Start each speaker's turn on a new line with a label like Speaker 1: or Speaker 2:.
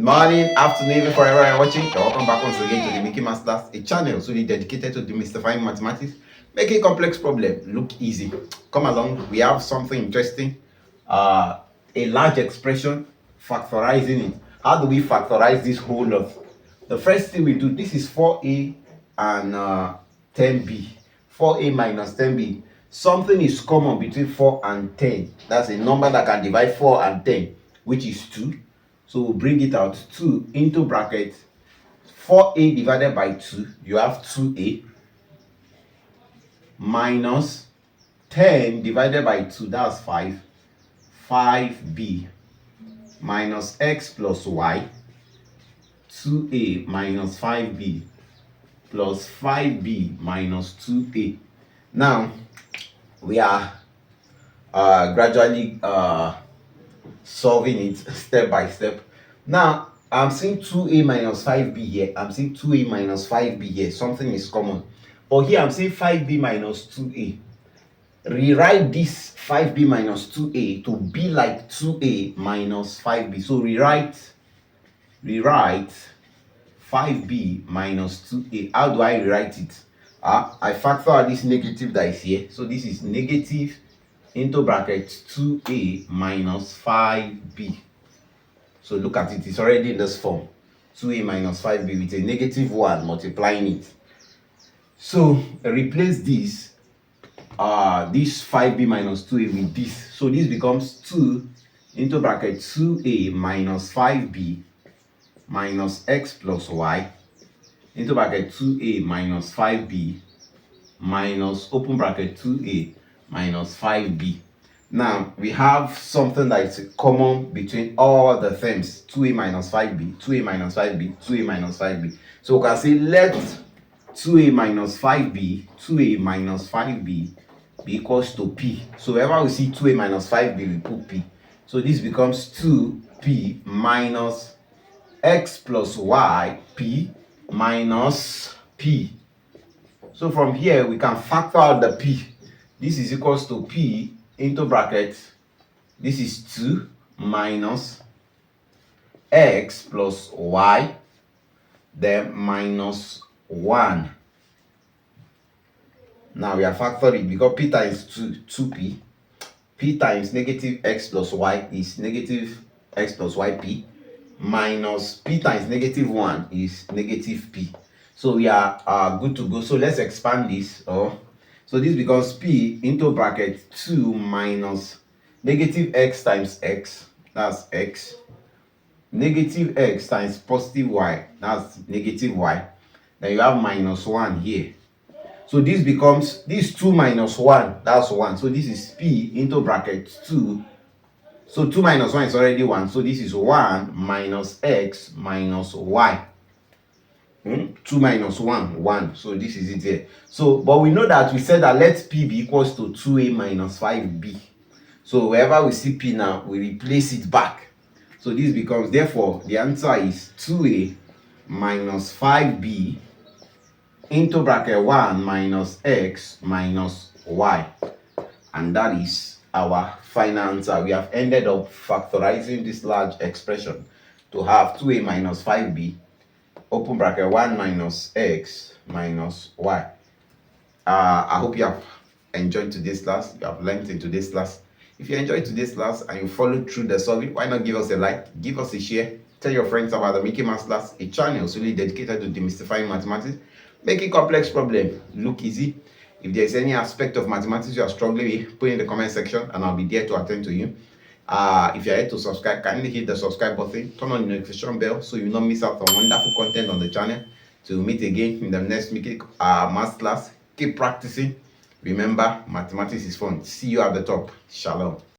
Speaker 1: Morning, afternoon, even forever you're watching. You're welcome back once again to the Mickey Masters, a channel solely dedicated to demystifying mathematics, making complex problems look easy. Come along, we have something interesting. A large expression, factorizing it. How do we factorize this whole lot? The first thing we do, this is 4a and 10b. 4a minus 10b. Something is common between 4 and 10. That's a number that can divide 4 and 10, which is 2. So we'll bring it out, 2 into bracket 4a divided by 2, you have 2a, minus 10 divided by 2, that's 5, 5b, minus x plus y, 2a minus 5b, plus 5b minus 2a. Now, we are gradually solving it step by step. Now I'm seeing 2a minus 5b here. I'm seeing 2a minus 5b here. Something is common. But here I'm seeing 5b minus 2a. Rewrite this 5b minus 2a to be like 2a minus 5b. So rewrite 5b minus 2a. How do I rewrite it? I factor out this negative that is here. So this is negative into bracket 2a minus 5b. So look at it, it's already in this form. 2a minus 5b with a negative 1 multiplying it. So replace this 5b minus 2a with this. So this becomes 2 into bracket 2a minus 5b minus x plus y into bracket 2a minus 5b minus open bracket 2a minus 5b. Now we have something that is common between all the terms, 2a minus 5b, 2a minus 5b, 2a minus 5b. So we can say let 2a minus 5b, 2a minus 5b be equals to p. So whenever we see 2a minus 5b, we put p. So this becomes 2p minus x plus y, p minus p. So from here we can factor out the p. This is equals to p into bracket, this is 2 minus x plus y, then minus 1. Now we are factoring because p times 2p. P times negative x plus y is negative x plus yp, minus p times negative 1 is negative p. So we are good to go. So let's expand this. So this becomes p into bracket 2 minus negative x times x, that's x, negative x times positive y, that's negative y. Then you have minus 1 here. So this becomes, this 2 minus 1, that's 1. So this is p into bracket 2. So 2 minus 1 is already 1. So this is 1 minus x minus y. 2 minus 1, 1. So this is it here. So, but we know that we said that let p be equals to 2a minus 5b. So wherever we see p now, we replace it back. So this becomes, therefore, the answer is 2a minus 5b into bracket 1 minus x minus y. And that is our final answer. We have ended up factorizing this large expression to have 2a minus 5b open bracket 1 minus x minus y. I hope you have enjoyed today's class. You have learned in today's class. If you enjoyed today's class and you followed through the solving, why not give us a like, give us a share, tell your friends about the Mickey Masters, a channel solely dedicated to demystifying mathematics, making complex problems look easy. If there's any aspect of mathematics you are struggling with, put it in the comment section and I'll be there to attend to you. If you're yet to subscribe, kindly hit the subscribe button, turn on the notification bell so you will not miss out on wonderful content on the channel. To meet again in the next Mickey math class. Keep practicing. Remember, mathematics is fun. See you at the top. Shalom.